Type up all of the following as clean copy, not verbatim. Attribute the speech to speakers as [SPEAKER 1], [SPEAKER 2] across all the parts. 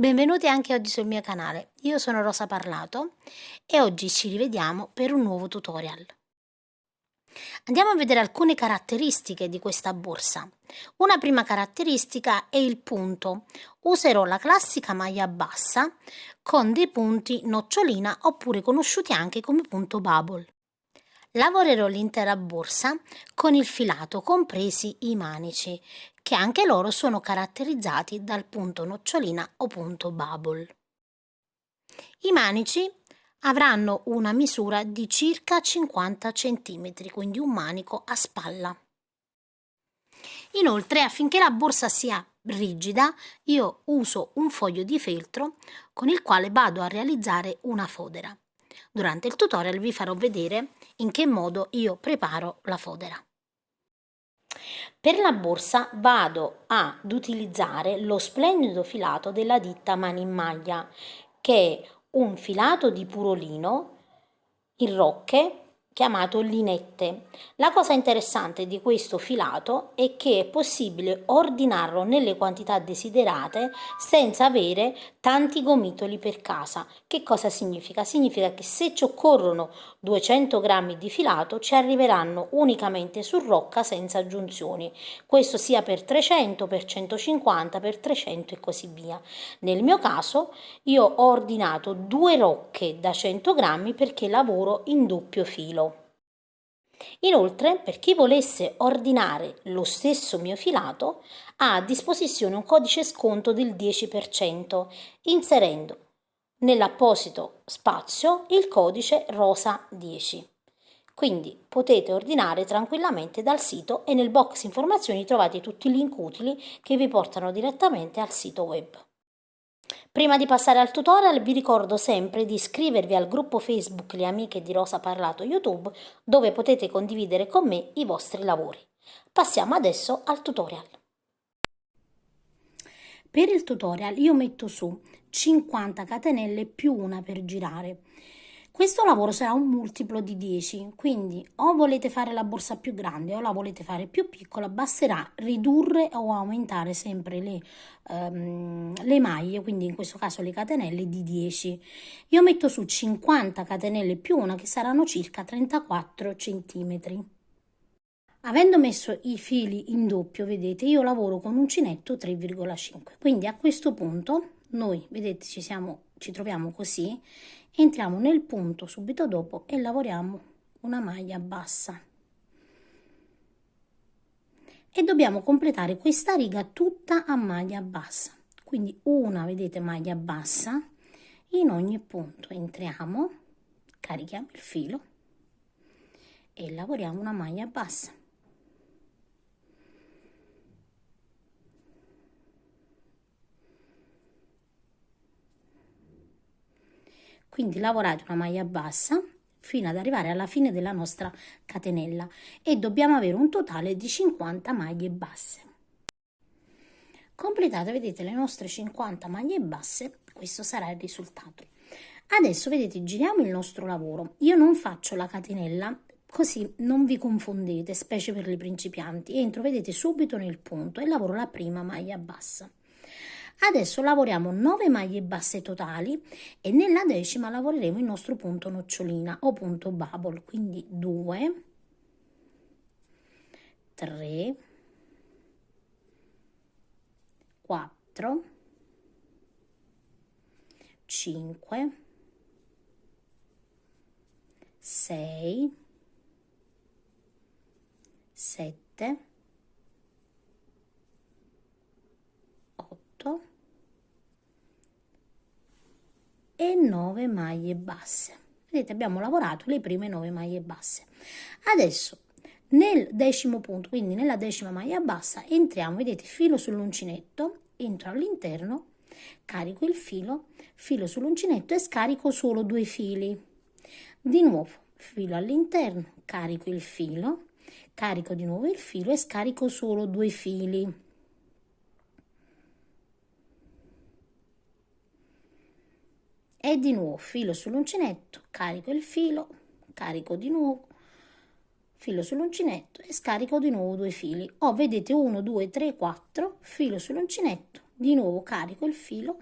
[SPEAKER 1] Benvenuti anche oggi sul mio canale, io sono Rosa Parlato e oggi ci rivediamo per un nuovo tutorial. Andiamo a vedere alcune caratteristiche di questa borsa. Una prima caratteristica è il punto. Userò la classica maglia bassa con dei punti nocciolina oppure conosciuti anche come punto bubble. Lavorerò l'intera borsa con il filato, compresi i manici, che anche loro sono caratterizzati dal punto nocciolina o punto bubble. I manici avranno una misura di circa 50 cm, quindi un manico a spalla. Inoltre, affinché la borsa sia rigida, io uso un foglio di feltro con il quale vado a realizzare una fodera. Durante il tutorial vi farò vedere in che modo io preparo la fodera. Per la borsa vado ad utilizzare lo splendido filato della ditta Mani in Maglia, che è un filato di purolino in rocche chiamato linette. La cosa interessante di questo filato è che è possibile ordinarlo nelle quantità desiderate senza avere tanti gomitoli per casa. Che cosa significa? Significa che se ci occorrono 200 grammi di filato ci arriveranno unicamente su rocca senza aggiunzioni. Questo sia per 300, per 150, per 300 e così via. Nel mio caso io ho ordinato 2 rocche da 100 grammi perché lavoro in doppio filo. Inoltre, per chi volesse ordinare lo stesso mio filato, ha a disposizione un codice sconto del 10%, inserendo nell'apposito spazio il codice ROSA10. Quindi potete ordinare tranquillamente dal sito e nel box informazioni trovate tutti i link utili che vi portano direttamente al sito web. Prima di passare al tutorial vi ricordo sempre di iscrivervi al gruppo Facebook Le Amiche di Rosa Parlato YouTube, dove potete condividere con me i vostri lavori. Passiamo adesso al tutorial. Per il tutorial io metto su 50 catenelle più una per girare. Questo lavoro sarà un multiplo di 10, quindi o volete fare la borsa più grande o la volete fare più piccola, basterà ridurre o aumentare sempre le maglie, quindi in questo caso le catenelle di 10. Io metto su 50 catenelle più una che saranno circa 34 centimetri. Avendo messo i fili in doppio, vedete, io lavoro con uncinetto 3,5, quindi a questo punto noi, vedete, ci troviamo così, entriamo nel punto subito dopo e lavoriamo una maglia bassa. E dobbiamo completare questa riga tutta a maglia bassa, quindi una, vedete, maglia bassa in ogni punto. Entriamo, carichiamo il filo e lavoriamo una maglia bassa. Quindi lavorate una maglia bassa fino ad arrivare alla fine della nostra catenella e dobbiamo avere un totale di 50 maglie basse. Completate, vedete, le nostre 50 maglie basse, questo sarà il risultato. Adesso, vedete, giriamo il nostro lavoro. Io non faccio la catenella, così non vi confondete, specie per le principianti. Entro, vedete, subito nel punto e lavoro la prima maglia bassa. Adesso lavoriamo 9 maglie basse totali e nella decima lavoreremo il nostro punto nocciolina o punto bubble, quindi 2, 3, 4, 5, 6, 7, 8 e 9 maglie basse. Vedete, abbiamo lavorato le prime 9 maglie basse. Adesso nel decimo punto, quindi nella decima maglia bassa, entriamo, vedete, filo sull'uncinetto, entro all'interno, carico il filo, filo sull'uncinetto e scarico solo 2 fili. Di nuovo filo all'interno, carico il filo, carico di nuovo il filo e scarico solo 2 fili. E di nuovo filo sull'uncinetto, carico il filo, carico di nuovo, filo sull'uncinetto e scarico di nuovo 2 fili. O vedete 1, 2, 3, 4, filo sull'uncinetto, di nuovo carico il filo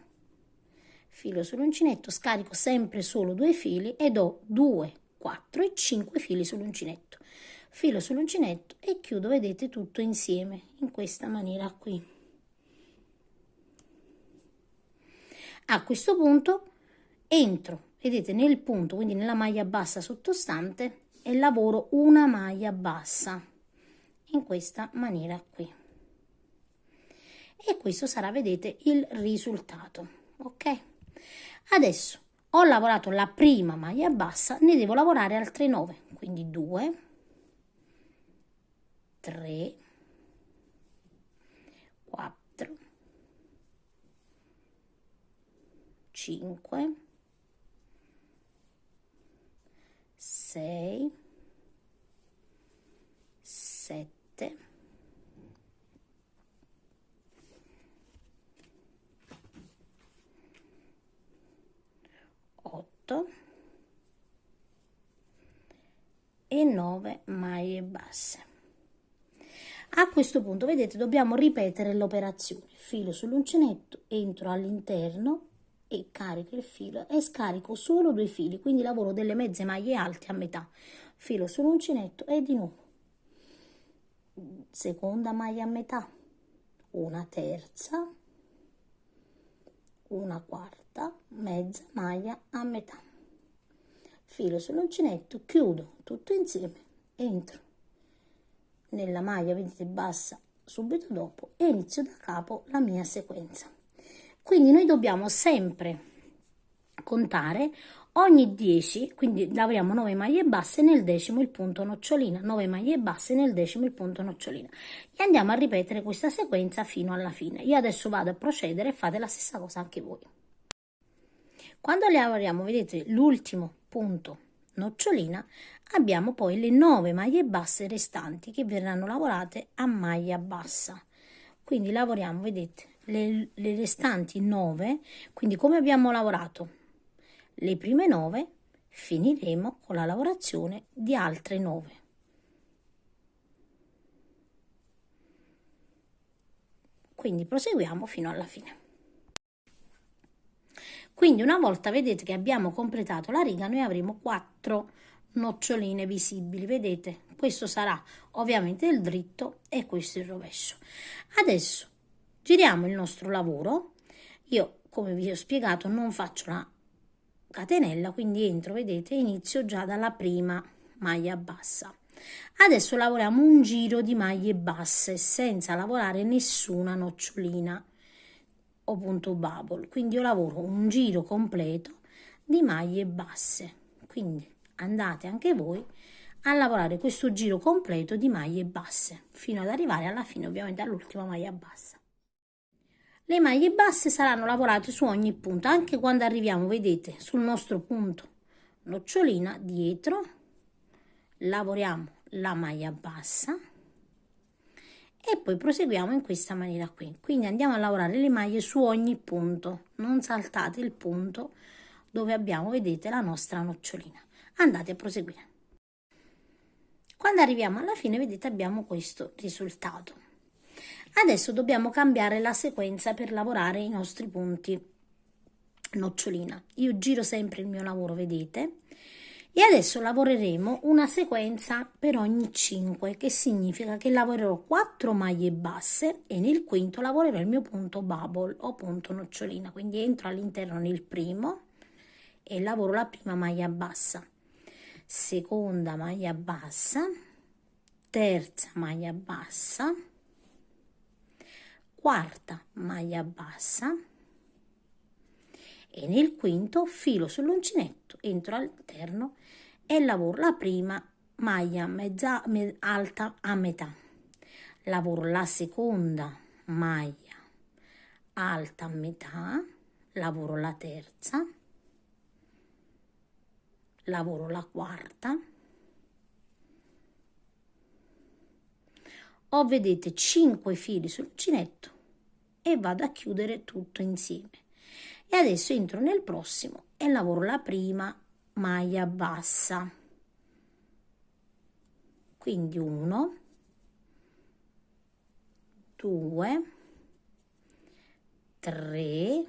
[SPEAKER 1] filo sull'uncinetto, scarico sempre solo 2 fili ed ho 2, 4 e 5 fili sull'uncinetto. Filo sull'uncinetto e chiudo, vedete, tutto insieme in questa maniera qui. A questo punto entro, vedete, nel punto, quindi nella maglia bassa sottostante, e lavoro una maglia bassa in questa maniera qui. E questo sarà, vedete, il risultato. Ok? Adesso ho lavorato la prima maglia bassa, ne devo lavorare altre 9, quindi 2, 3, 4, 5, 6, 7, 8 e 9 maglie basse. A questo punto, vedete, dobbiamo ripetere l'operazione. Filo sull'uncinetto, entro all'interno e carico il filo e scarico solo 2 fili, quindi lavoro delle mezze maglie alte a metà. Filo sull'uncinetto e di nuovo seconda maglia a metà, una terza, una quarta, mezza maglia a metà. Filo sull'uncinetto, chiudo tutto insieme, entro nella maglia, vedete, bassa subito dopo e inizio da capo la mia sequenza. Quindi noi dobbiamo sempre contare ogni 10, quindi lavoriamo 9 maglie basse, nel decimo il punto nocciolina, 9 maglie basse, nel decimo il punto nocciolina, e andiamo a ripetere questa sequenza fino alla fine. Io adesso vado a procedere e fate la stessa cosa anche voi. Quando lavoriamo, vedete, l'ultimo punto nocciolina, abbiamo poi le 9 maglie basse restanti che verranno lavorate a maglia bassa. Quindi lavoriamo, vedete, le restanti 9, quindi come abbiamo lavorato le prime 9, finiremo con la lavorazione di altre 9. Quindi proseguiamo fino alla fine. Quindi una volta, vedete, che abbiamo completato la riga, noi avremo 4 noccioline visibili, vedete? Questo sarà ovviamente il dritto e questo il rovescio. Adesso giriamo il nostro lavoro. Io, come vi ho spiegato, non faccio la catenella, quindi entro, vedete, inizio già dalla prima maglia bassa. Adesso lavoriamo un giro di maglie basse senza lavorare nessuna nocciolina o punto bubble, quindi io lavoro un giro completo di maglie basse, quindi andate anche voi a lavorare questo giro completo di maglie basse fino ad arrivare alla fine, ovviamente all'ultima maglia bassa. Le maglie basse saranno lavorate su ogni punto, anche quando arriviamo, vedete, sul nostro punto nocciolina, dietro lavoriamo la maglia bassa e poi proseguiamo in questa maniera qui. Quindi andiamo a lavorare le maglie su ogni punto, non saltate il punto dove abbiamo, vedete, la nostra nocciolina. Andate a proseguire. Quando arriviamo alla fine, vedete, abbiamo questo risultato. Adesso dobbiamo cambiare la sequenza per lavorare i nostri punti nocciolina. Io giro sempre il mio lavoro, vedete, e adesso lavoreremo una sequenza per ogni 5, che significa che lavorerò 4 maglie basse e nel quinto lavorerò il mio punto bubble o punto nocciolina, quindi entro all'interno nel primo e lavoro la prima maglia bassa, seconda maglia bassa, terza maglia bassa, quarta maglia bassa e nel quinto filo sull'uncinetto, entro all'interno e lavoro la prima maglia alta a metà, lavoro la seconda maglia alta a metà, lavoro la terza, lavoro la quarta, ho, vedete, 5 fili sull'uncinetto e vado a chiudere tutto insieme. E adesso entro nel prossimo e lavoro la prima maglia bassa, quindi 1, 2, 3,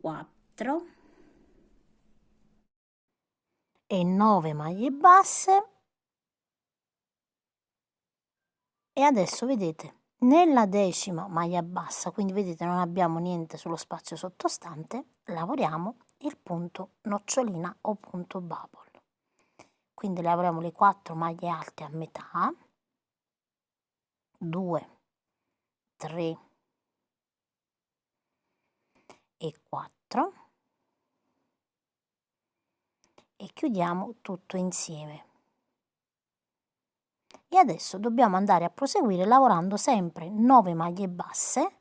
[SPEAKER 1] 4 e 9 maglie basse. E adesso vedete, nella decima maglia bassa, quindi vedete non abbiamo niente sullo spazio sottostante, lavoriamo il punto nocciolina o punto bubble. Quindi lavoriamo le 4 maglie alte a metà, 2, 3 e 4 e chiudiamo tutto insieme. E adesso dobbiamo andare a proseguire lavorando sempre 9 maglie basse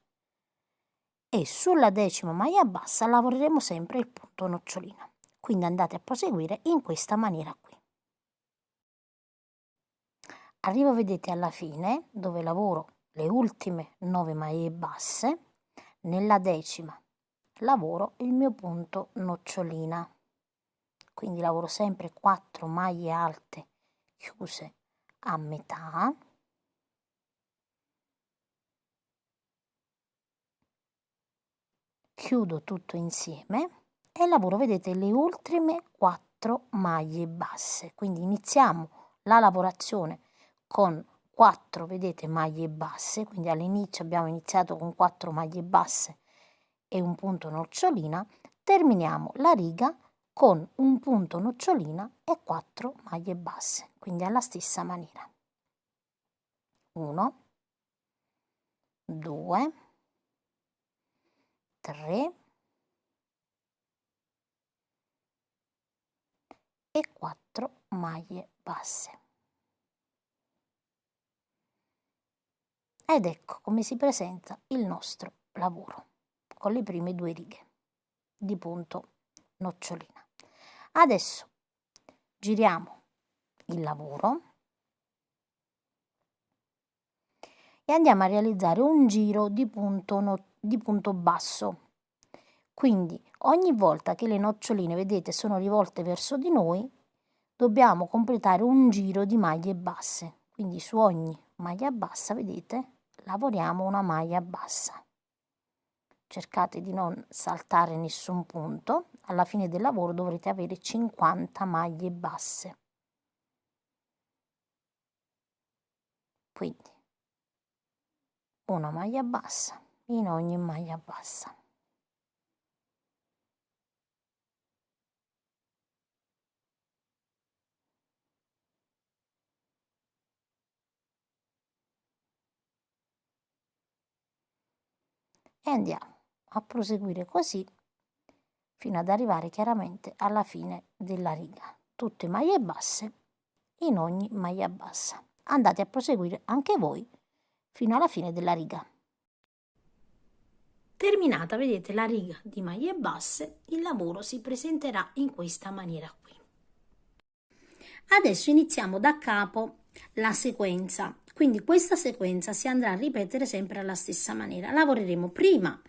[SPEAKER 1] e sulla decima maglia bassa lavoreremo sempre il punto nocciolina. Quindi andate a proseguire in questa maniera qui. Arrivo, vedete, alla fine dove lavoro le ultime 9 maglie basse, nella decima lavoro il mio punto nocciolina. Quindi lavoro sempre 4 maglie alte chiuse a metà. Chiudo tutto insieme e lavoro, vedete, le ultime 4 maglie basse. Quindi iniziamo la lavorazione con 4, vedete, maglie basse, quindi all'inizio abbiamo iniziato con 4 maglie basse e un punto nocciolina, terminiamo la riga con un punto nocciolina e 4 maglie basse, quindi alla stessa maniera. 1, 2, 3 e 4 maglie basse. Ed ecco come si presenta il nostro lavoro con le prime 2 righe di punto nocciolina. Adesso giriamo il lavoro e andiamo a realizzare un giro di punto basso. Quindi ogni volta che le noccioline, vedete, sono rivolte verso di noi, dobbiamo completare un giro di maglie basse. Quindi su ogni maglia bassa, vedete, lavoriamo una maglia bassa. Cercate di non saltare nessun punto. Alla fine del lavoro dovrete avere 50 maglie basse. Quindi una maglia bassa in ogni maglia bassa. E andiamo a proseguire così fino ad arrivare chiaramente alla fine della riga. Tutte maglie basse in ogni maglia bassa. Andate a proseguire anche voi fino alla fine della riga. Terminata, vedete, la riga di maglie basse, il lavoro si presenterà in questa maniera qui. Adesso iniziamo da capo la sequenza, quindi questa sequenza si andrà a ripetere sempre alla stessa maniera. Lavoreremo prima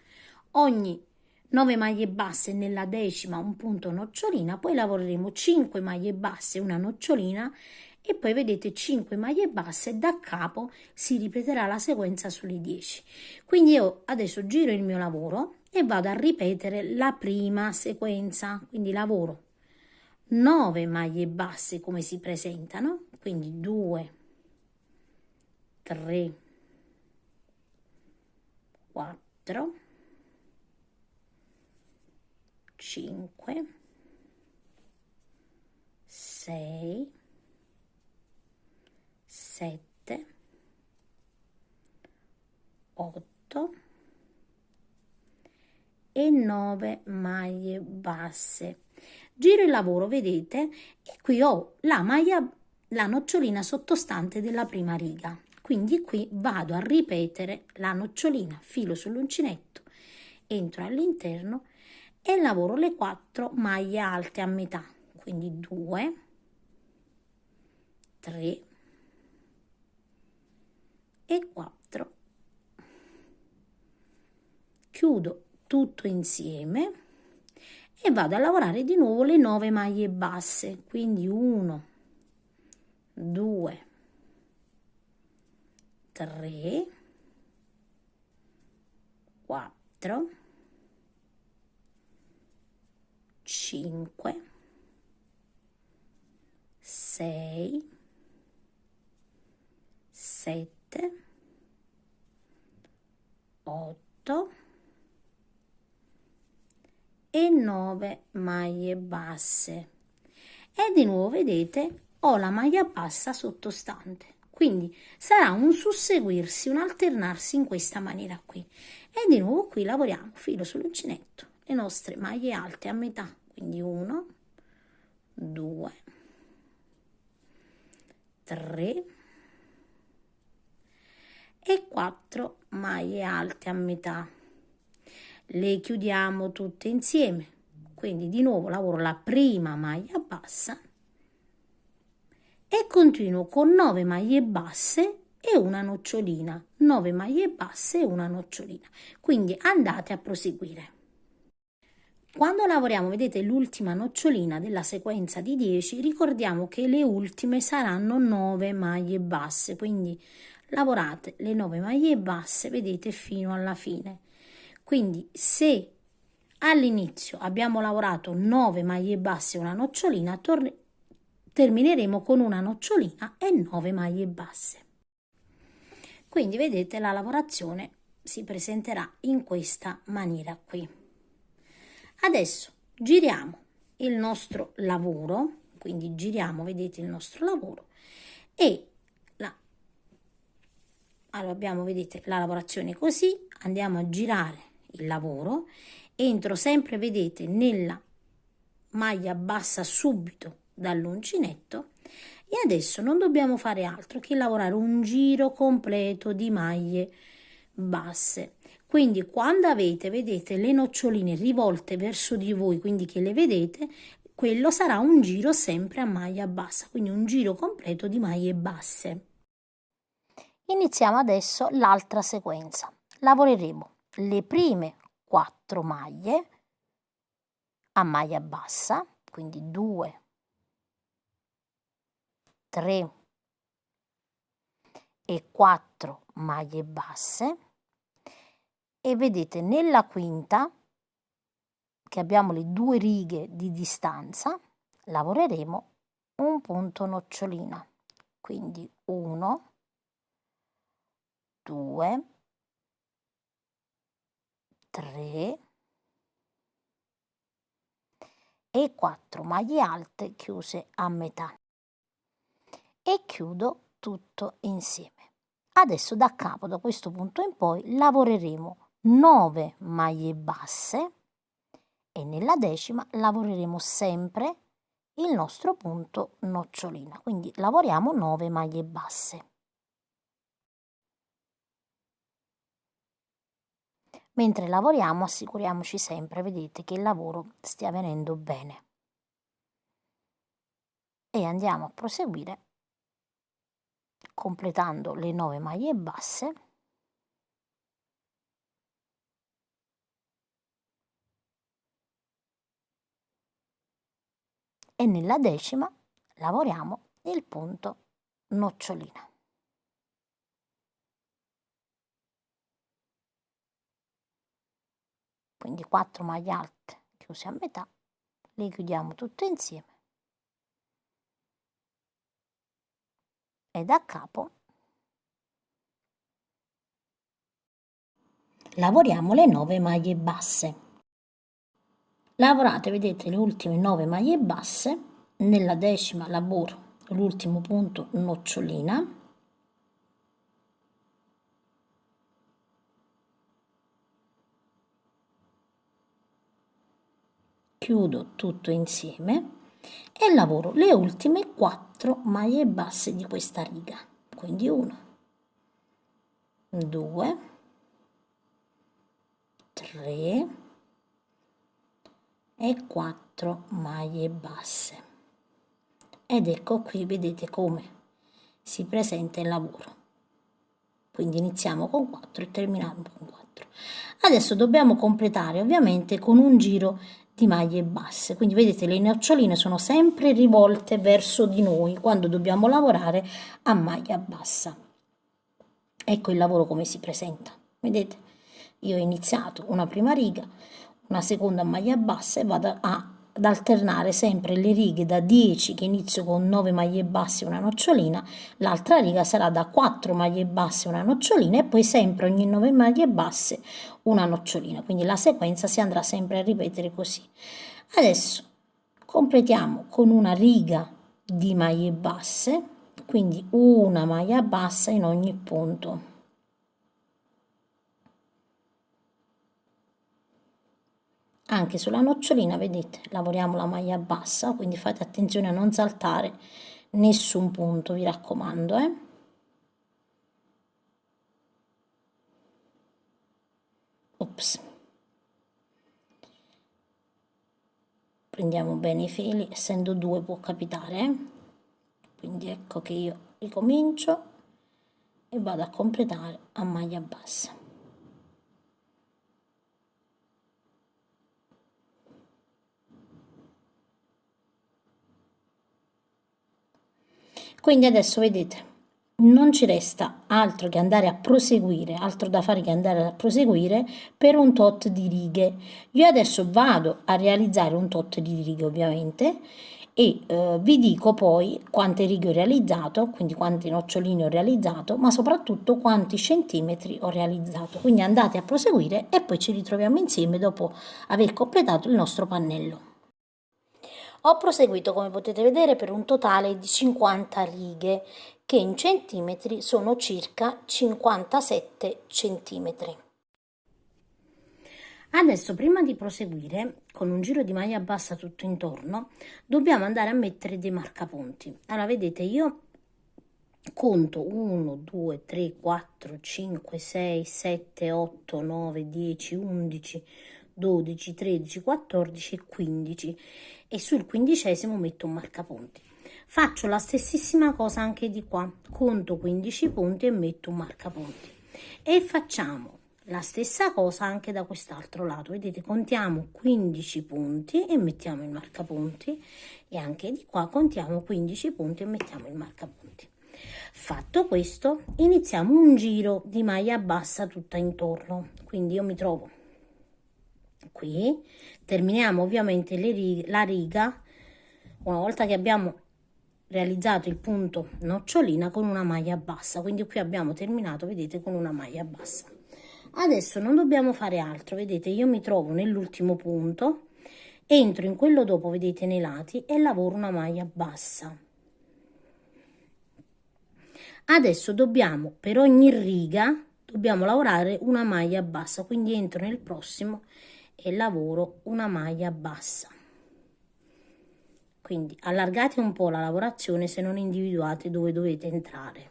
[SPEAKER 1] ogni 9 maglie basse nella decima un punto nocciolina, poi lavoreremo 5 maglie basse, una nocciolina e poi vedete 5 maglie basse, da capo si ripeterà la sequenza sulle 10. Quindi io adesso giro il mio lavoro e vado a ripetere la prima sequenza, quindi lavoro 9 maglie basse come si presentano, quindi 2, 3, 4, 5, 6, 7, 8 e 9 maglie basse. Giro il lavoro, vedete, e qui ho la nocciolina sottostante della prima riga. Quindi qui vado a ripetere la nocciolina, filo sull'uncinetto, entro all'interno e lavoro le 4 maglie alte a metà. Quindi 2, 3 e 4. Chiudo tutto insieme e vado a lavorare di nuovo le 9 maglie basse, quindi 1, 2, 3, 4, 5, 6, 7, 8 e 9 maglie basse. E di nuovo vedete ho la maglia bassa sottostante, quindi sarà un susseguirsi, un alternarsi in questa maniera qui. E di nuovo qui lavoriamo filo sull'uncinetto le nostre maglie alte a metà, quindi 1, 2, 3 e 4 maglie alte a metà. Le chiudiamo tutte insieme, quindi di nuovo lavoro la prima maglia bassa e continuo con 9 maglie basse e una nocciolina, 9 maglie basse e una nocciolina, quindi andate a proseguire. Quando lavoriamo, vedete, l'ultima nocciolina della sequenza di 10, ricordiamo che le ultime saranno 9 maglie basse, quindi lavorate le 9 maglie basse, vedete, fino alla fine. Quindi se all'inizio abbiamo lavorato 9 maglie basse e una nocciolina, termineremo con una nocciolina e 9 maglie basse. Quindi vedete la lavorazione si presenterà in questa maniera qui. Adesso giriamo il nostro lavoro, quindi giriamo, vedete, il nostro lavoro e allora abbiamo, vedete, la lavorazione così, andiamo a girare il lavoro, entro sempre, vedete, nella maglia bassa subito dall'uncinetto e adesso non dobbiamo fare altro che lavorare un giro completo di maglie basse. Quindi quando avete, vedete, le noccioline rivolte verso di voi, quindi che le vedete, quello sarà un giro sempre a maglia bassa, quindi un giro completo di maglie basse. Iniziamo adesso l'altra sequenza. Lavoreremo le prime 4 maglie a maglia bassa, quindi 2, 3 e 4 maglie basse e vedete nella quinta, che abbiamo le 2 righe di distanza, lavoreremo un punto nocciolina, quindi 1, 2, 3 e 4 maglie alte chiuse a metà e chiudo tutto insieme. Adesso da capo, da questo punto in poi, lavoreremo 9 maglie basse e nella decima lavoreremo sempre il nostro punto nocciolina, quindi lavoriamo 9 maglie basse. Mentre lavoriamo assicuriamoci sempre, vedete, che il lavoro stia venendo bene. E andiamo a proseguire completando le 9 maglie basse e nella decima lavoriamo il punto nocciolina. Quindi 4 maglie alte chiuse a metà, le chiudiamo tutte insieme e da capo lavoriamo le 9 maglie basse. Lavorate, vedete, le ultime 9 maglie basse, nella decima lavoro l'ultimo punto nocciolina, chiudo tutto insieme e lavoro le ultime 4 maglie basse di questa riga, quindi 1, 2, 3 e 4 maglie basse ed ecco qui, vedete come si presenta il lavoro. Quindi iniziamo con 4 e terminiamo con 4. Adesso dobbiamo completare ovviamente con un giro di maglie basse, quindi vedete le noccioline sono sempre rivolte verso di noi quando dobbiamo lavorare a maglia bassa. Ecco il lavoro come si presenta, vedete? Io ho iniziato una prima riga, una seconda a maglia bassa e vado a ad alternare sempre le righe da 10 che inizio con 9 maglie basse e una nocciolina, l'altra riga sarà da 4 maglie basse e una nocciolina e poi sempre ogni 9 maglie basse una nocciolina, quindi la sequenza si andrà sempre a ripetere così. Adesso completiamo con una riga di maglie basse, quindi una maglia bassa in ogni punto. Anche sulla nocciolina, vedete, lavoriamo la maglia bassa, quindi fate attenzione a non saltare nessun punto, vi raccomando, Ops. Prendiamo bene i fili, essendo due può capitare, quindi ecco che io ricomincio e vado a completare a maglia bassa. Quindi adesso vedete, non ci resta altro che andare a proseguire, altro da fare che andare a proseguire per un tot di righe. Io adesso vado a realizzare un tot di righe ovviamente e vi dico poi quante righe ho realizzato, quindi quante noccioline ho realizzato, ma soprattutto quanti centimetri ho realizzato. Quindi andate a proseguire e poi ci ritroviamo insieme dopo aver completato il nostro pannello. Ho proseguito, come potete vedere, per un totale di 50 righe, che in centimetri sono circa 57 centimetri. Adesso, prima di proseguire, con un giro di maglia bassa tutto intorno, dobbiamo andare a mettere dei marcapunti. Allora, vedete, io conto 1, 2, 3, 4, 5, 6, 7, 8, 9, 10, 11, 12, 13, 14 e 15 e sul quindicesimo metto un marcapunti. Faccio la stessissima cosa anche di qua, conto 15 punti e metto un marcapunti e facciamo la stessa cosa anche da quest'altro lato. Vedete, contiamo 15 punti e mettiamo il marcapunti e anche di qua contiamo 15 punti e mettiamo il marcapunti. Fatto questo, iniziamo un giro di maglia bassa tutta intorno, quindi io mi trovo qui, terminiamo ovviamente la riga una volta che abbiamo realizzato il punto nocciolina con una maglia bassa, quindi qui abbiamo terminato, vedete, con una maglia bassa. Adesso non dobbiamo fare altro, vedete, io mi trovo nell'ultimo punto, entro in quello dopo, vedete, nei lati e lavoro una maglia bassa. Adesso dobbiamo, per ogni riga, dobbiamo lavorare una maglia bassa, quindi entro nel prossimo e lavoro una maglia bassa. Quindi allargate un po' la lavorazione se non individuate dove dovete entrare.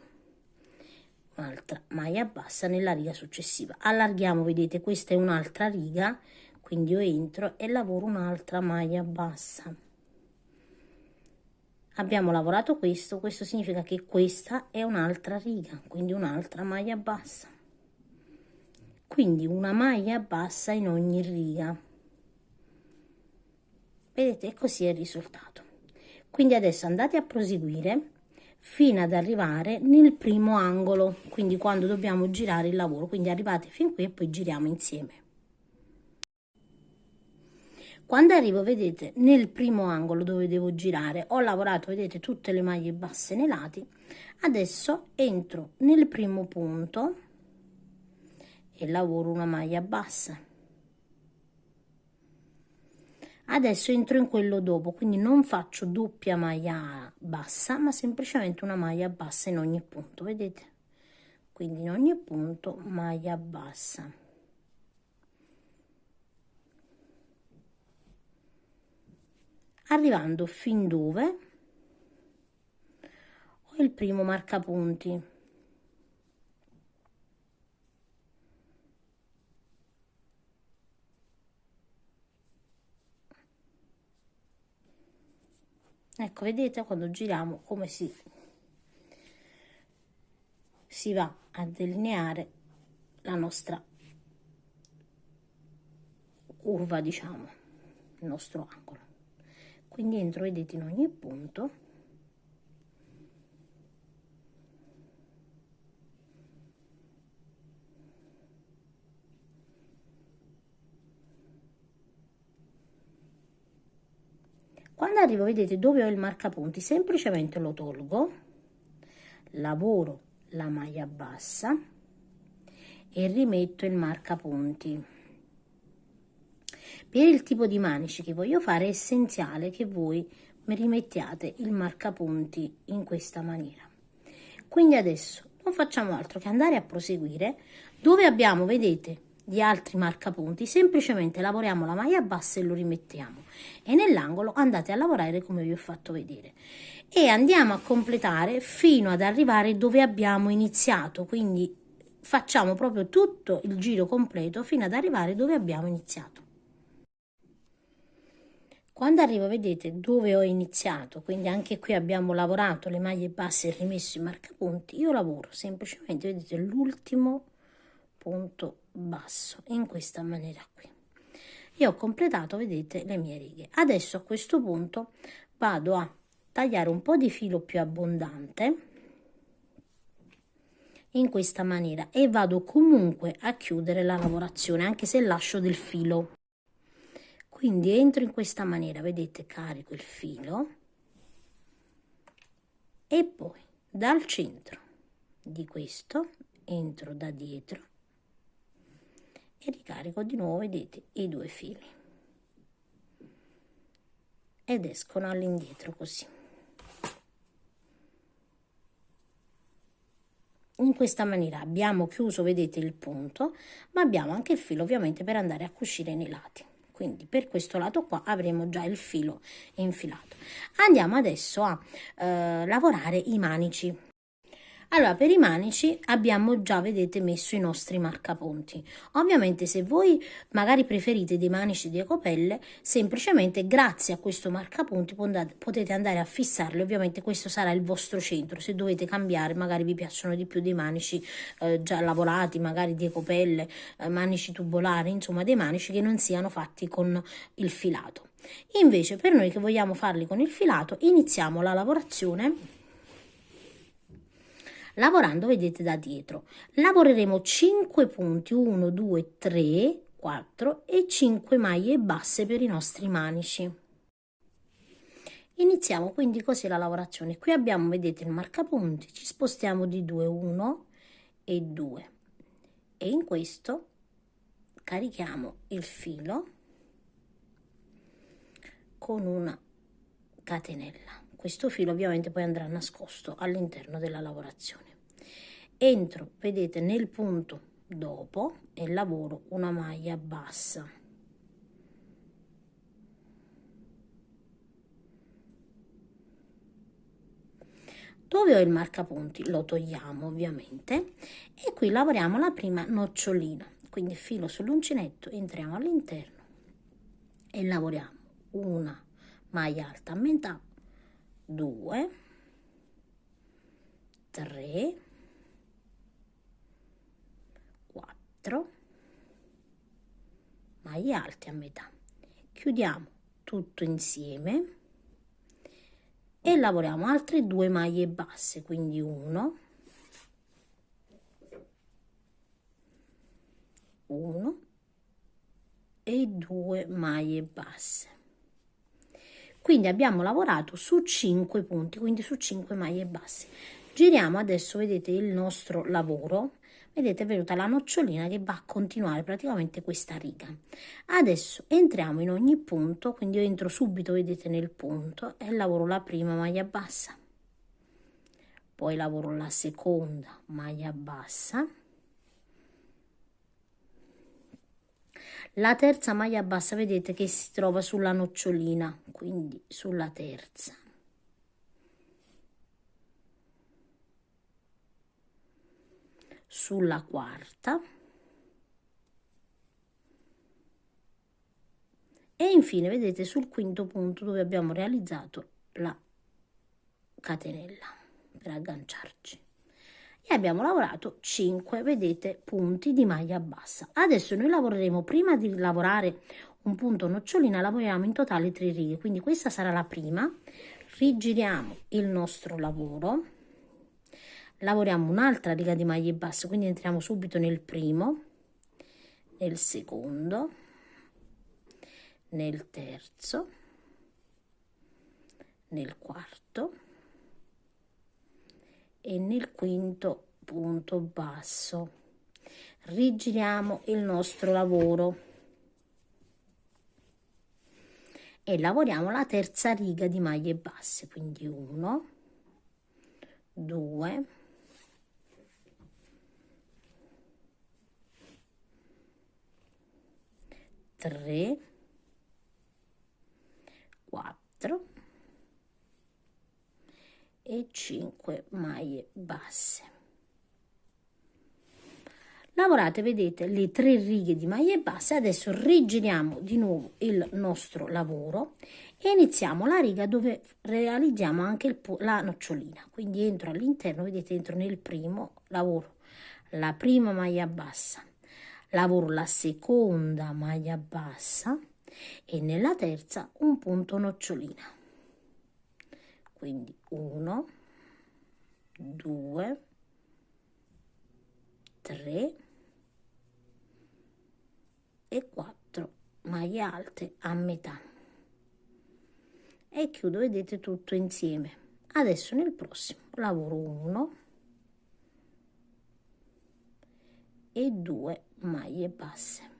[SPEAKER 1] Un'altra maglia bassa nella riga successiva. Allarghiamo, vedete, questa è un'altra riga, quindi io entro e lavoro un'altra maglia bassa. Abbiamo lavorato questo significa che questa è un'altra riga, quindi un'altra maglia bassa. Quindi una maglia bassa in ogni riga. Vedete, così è il risultato. Quindi adesso andate a proseguire fino ad arrivare nel primo angolo, quindi quando dobbiamo girare il lavoro, quindi arrivate fin qui e poi giriamo insieme. Quando arrivo, vedete, nel primo angolo dove devo girare, ho lavorato, vedete, tutte le maglie basse nei lati, adesso entro nel primo punto e lavoro una maglia bassa. Adesso entro in quello dopo, quindi non faccio doppia maglia bassa, ma semplicemente una maglia bassa in ogni punto, vedete? Quindi in ogni punto maglia bassa. Arrivando fin dove ho il primo marcapunti. Ecco, vedete quando giriamo come si va a delineare la nostra curva, diciamo, il nostro angolo. Quindi entro, vedete, in ogni punto Quando arrivo, vedete, dove ho il marcapunti, semplicemente lo tolgo, lavoro la maglia bassa e rimetto il marcapunti. Per il tipo di manici che voglio fare è essenziale che voi mi rimettiate il marcapunti in questa maniera. Quindi adesso non facciamo altro che andare a proseguire. Dove abbiamo, vedete, gli altri marcapunti, semplicemente lavoriamo la maglia bassa e lo rimettiamo, e nell'angolo andate a lavorare come vi ho fatto vedere, e andiamo a completare fino ad arrivare dove abbiamo iniziato. Quindi facciamo proprio tutto il giro completo fino ad arrivare dove abbiamo iniziato. Quando arrivo, vedete, dove ho iniziato, quindi anche qui abbiamo lavorato le maglie basse e rimesso i marcapunti, io lavoro semplicemente, vedete, l'ultimo punto basso in questa maniera qui. Io ho completato, vedete, le mie righe. Adesso a questo punto vado a tagliare un po' di filo più abbondante in questa maniera e vado comunque a chiudere la lavorazione anche se lascio del filo. Quindi entro in questa maniera, vedete, carico il filo e poi dal centro di questo entro da dietro e ricarico di nuovo, vedete, i due fili ed escono all'indietro così. In questa maniera abbiamo chiuso, vedete, il punto, ma abbiamo anche il filo ovviamente per andare a cucire nei lati. Quindi per questo lato qua avremo già il filo infilato. Andiamo adesso a lavorare i manici. Allora, per i manici abbiamo già, vedete, messo i nostri marcapunti. Ovviamente se voi magari preferite dei manici di ecopelle, semplicemente grazie a questo marcapunti potete andare a fissarli. Ovviamente questo sarà il vostro centro. Se dovete cambiare, magari vi piacciono di più dei manici già lavorati, magari di ecopelle, manici tubolari, insomma dei manici che non siano fatti con il filato. Invece per noi che vogliamo farli con il filato, iniziamo la lavorazione lavorando, vedete, da dietro. Lavoreremo 5 punti, 1, 2, 3, 4 e 5 maglie basse per i nostri manici. Iniziamo quindi così la lavorazione. Qui abbiamo, vedete, il marcapunti, ci spostiamo di 2, 1 e 2 e in questo carichiamo il filo con una catenella. Questo filo ovviamente poi andrà nascosto all'interno della lavorazione. Entro, vedete, nel punto dopo e lavoro una maglia bassa. Dove ho il marcapunti lo togliamo ovviamente e qui lavoriamo la prima nocciolina, quindi filo sull'uncinetto, entriamo all'interno e lavoriamo una maglia alta a metà, 2, 3, 4 maglie alte a metà, chiudiamo tutto insieme e lavoriamo altre 2 maglie basse, quindi 1, 1 e 2 maglie basse. Quindi abbiamo lavorato su 5 punti, quindi su 5 maglie basse. Giriamo adesso, vedete, il nostro lavoro. Vedete, è venuta la nocciolina che va a continuare praticamente questa riga. Adesso entriamo in ogni punto, quindi io entro subito, vedete, nel punto e lavoro la prima maglia bassa. Poi lavoro la seconda maglia bassa. La terza maglia bassa, vedete che si trova sulla nocciolina, quindi sulla terza. Sulla quarta. E infine, vedete, sul quinto punto dove abbiamo realizzato la catenella per agganciarci. E abbiamo lavorato 5, vedete, punti di maglia bassa. Adesso noi lavoreremo, prima di lavorare un punto nocciolina, lavoriamo in totale 3 righe, quindi questa sarà la prima. Rigiriamo il nostro lavoro, lavoriamo un'altra riga di maglie basse, quindi entriamo subito nel primo, nel secondo, nel terzo, nel quarto e nel quinto punto basso. Rigiriamo il nostro lavoro e lavoriamo la terza riga di maglie basse, quindi 1, 2, 3, 4 e 5 maglie basse. Lavorate, vedete, le 3 righe di maglie basse. Adesso rigiriamo di nuovo il nostro lavoro e iniziamo la riga dove realizziamo anche la nocciolina. Quindi entro all'interno, vedete, entro nel primo, lavoro la prima maglia bassa, lavoro la seconda maglia bassa e nella terza un punto nocciolina. Quindi 1, 2, 3 e 4 maglie alte a metà e chiudo, vedete, tutto insieme. Adesso nel prossimo lavoro 1 e 2 maglie basse.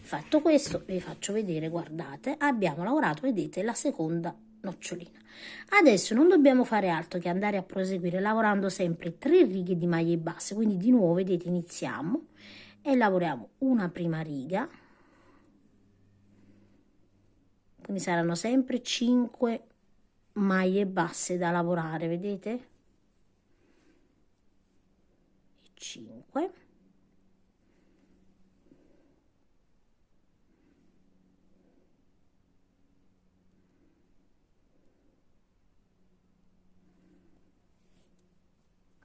[SPEAKER 1] Fatto questo vi faccio vedere, guardate, abbiamo lavorato, vedete, la seconda nocciolina. Adesso non dobbiamo fare altro che andare a proseguire lavorando sempre 3 righe di maglie basse, quindi di nuovo, vedete, iniziamo e lavoriamo una prima riga, quindi saranno sempre 5 maglie basse da lavorare, vedete? 5,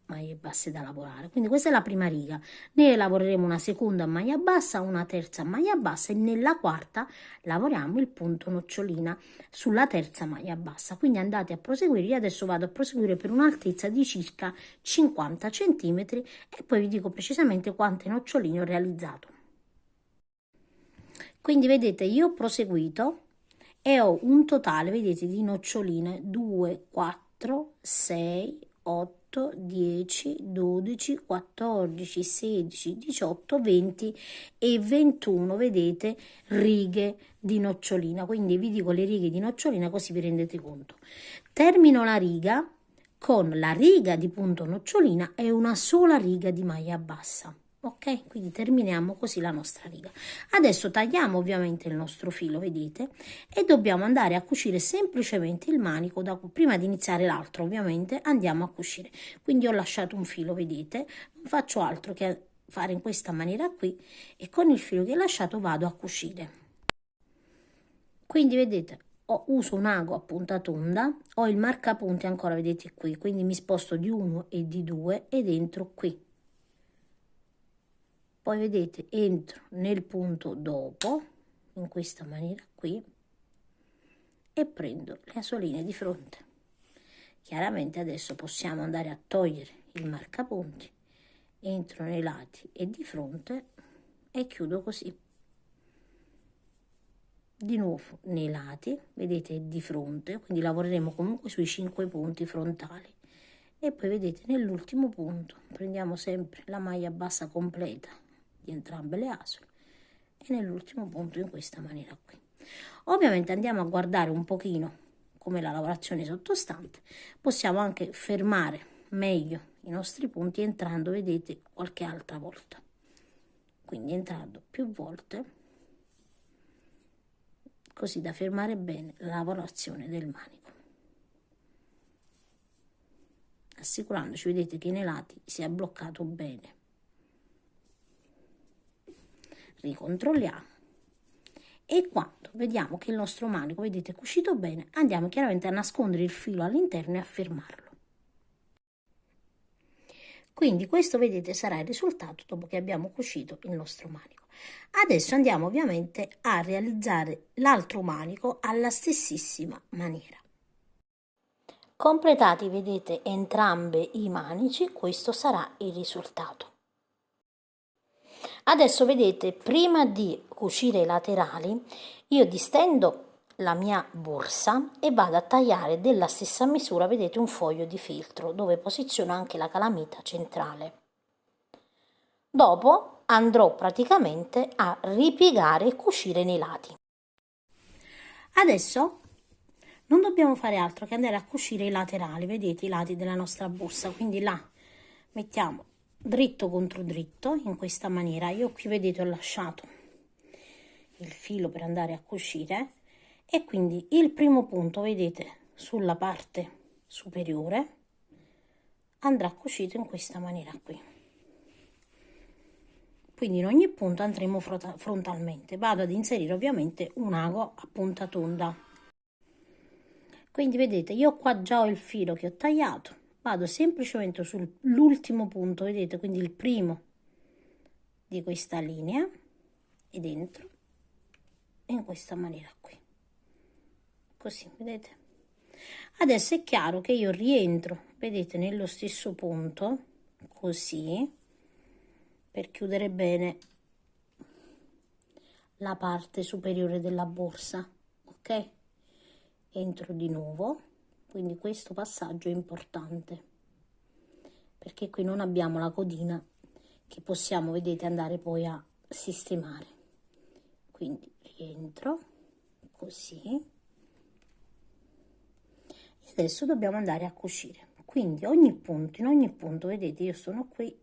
[SPEAKER 1] maglie basse da lavorare. Quindi questa è la prima riga, ne lavoreremo una seconda maglia bassa, una terza maglia bassa e nella quarta lavoriamo il punto nocciolina sulla terza maglia bassa. Quindi andate a proseguire. Io adesso vado a proseguire per un'altezza di circa 50 centimetri e poi vi dico precisamente quante noccioline ho realizzato. Quindi vedete, io ho proseguito e ho un totale, vedete, di noccioline 2, 4, 6, 8, 10, 12, 14, 16, 18, 20 e 21, vedete, righe di nocciolina. Quindi vi dico le righe di nocciolina così vi rendete conto. Termino la riga con la riga di punto nocciolina e una sola riga di maglia bassa. Ok, quindi terminiamo così la nostra riga. Adesso tagliamo ovviamente il nostro filo, vedete, e dobbiamo andare a cucire semplicemente il manico. Prima di iniziare l'altro ovviamente andiamo a cucire. Quindi ho lasciato un filo, vedete, non faccio altro che fare in questa maniera qui e con il filo che ho lasciato vado a cucire. Quindi vedete, uso un ago a punta tonda, ho il marcapunti ancora, vedete qui, quindi mi sposto di 1 e di 2 ed entro qui. Poi vedete, entro nel punto dopo, in questa maniera qui, e prendo le asoline di fronte. Chiaramente adesso possiamo andare a togliere il marcapunti, entro nei lati e di fronte e chiudo così. Di nuovo nei lati, vedete, di fronte, quindi lavoreremo comunque sui 5 punti frontali. E poi vedete nell'ultimo punto prendiamo sempre la maglia bassa completa di entrambe le asole e nell'ultimo punto in questa maniera qui. Ovviamente andiamo a guardare un pochino come la lavorazione sottostante, possiamo anche fermare meglio i nostri punti entrando, vedete, qualche altra volta, quindi entrando più volte così da fermare bene la lavorazione del manico, assicurandoci, vedete, che nei lati sia bloccato bene. Ricontrolliamo e quando vediamo che il nostro manico, vedete, è cucito bene, andiamo chiaramente a nascondere il filo all'interno e a fermarlo. Quindi questo, vedete, sarà il risultato dopo che abbiamo cucito il nostro manico. Adesso andiamo ovviamente a realizzare l'altro manico alla stessissima maniera. Completati, vedete, entrambi i manici, questo sarà il risultato. Adesso vedete, prima di cucire i laterali, io distendo la mia borsa e vado a tagliare della stessa misura, vedete, un foglio di feltro dove posiziono anche la calamita centrale. Dopo andrò praticamente a ripiegare e cucire nei lati. Adesso non dobbiamo fare altro che andare a cucire i laterali, vedete i lati della nostra borsa, quindi là mettiamo dritto contro dritto in questa maniera. Io qui vedete ho lasciato il filo per andare a cucire e quindi il primo punto, vedete, sulla parte superiore andrà cucito in questa maniera qui. Quindi in ogni punto andremo frontalmente. Vado ad inserire ovviamente un ago a punta tonda. Quindi vedete, io qua già ho il filo che ho tagliato, vado semplicemente sull'ultimo punto, vedete, quindi il primo di questa linea e dentro in questa maniera qui, così, vedete. Adesso è chiaro che io rientro, vedete, nello stesso punto, così, per chiudere bene la parte superiore della borsa, ok? Entro di nuovo, quindi questo passaggio è importante perché qui non abbiamo la codina che possiamo, vedete, andare poi a sistemare. Quindi rientro così e adesso dobbiamo andare a cucire. Quindi in ogni punto, vedete, io sono qui,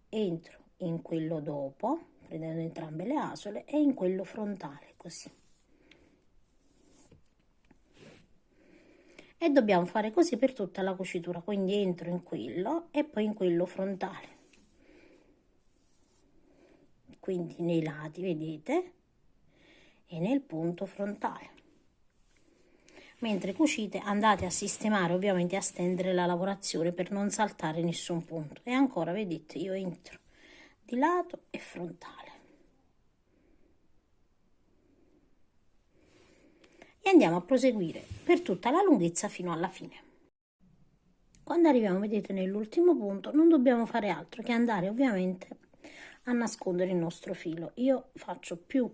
[SPEAKER 1] entro in quello dopo prendendo entrambe le asole e in quello frontale, così. E dobbiamo fare così per tutta la cucitura, quindi entro in quello e poi in quello frontale, quindi nei lati, vedete, e nel punto frontale. Mentre cucite andate a sistemare, ovviamente a stendere la lavorazione per non saltare nessun punto. E ancora, vedete, io entro di lato e frontale. E andiamo a proseguire per tutta la lunghezza fino alla fine. Quando arriviamo, vedete, nell'ultimo punto non dobbiamo fare altro che andare ovviamente a nascondere il nostro filo. Io faccio più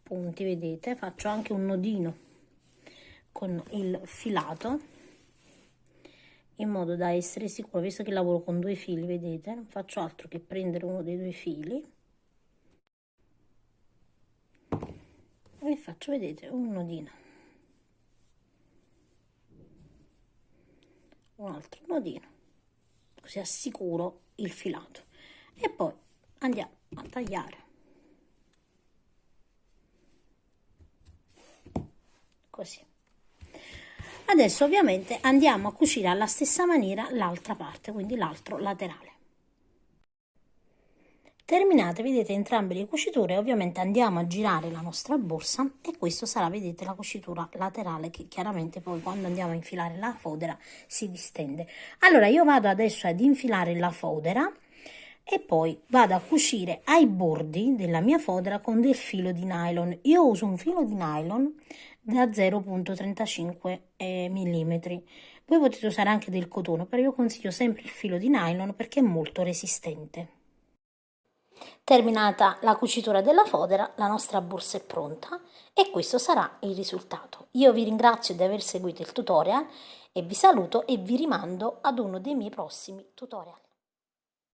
[SPEAKER 1] punti, vedete, faccio anche un nodino con il filato in modo da essere sicuro, visto che lavoro con due fili, vedete, non faccio altro che prendere uno dei due fili e faccio, vedete, un nodino, un altro nodino, così assicuro il filato e poi andiamo a tagliare così. Adesso ovviamente andiamo a cucire alla stessa maniera l'altra parte, quindi l'altro laterale. Terminate, vedete, entrambe le cuciture, ovviamente andiamo a girare la nostra borsa e questo sarà, vedete, la cucitura laterale che chiaramente poi quando andiamo a infilare la fodera si distende. Allora io vado adesso ad infilare la fodera e poi vado a cucire ai bordi della mia fodera con del filo di nylon. Io uso un filo di nylon da 0,35 mm. Voi potete usare anche del cotone, però io consiglio sempre il filo di nylon perché è molto resistente. Terminata la cucitura della fodera, la nostra borsa è pronta e questo sarà il risultato. Io vi ringrazio di aver seguito il tutorial e vi saluto e vi rimando ad uno dei miei prossimi tutorial.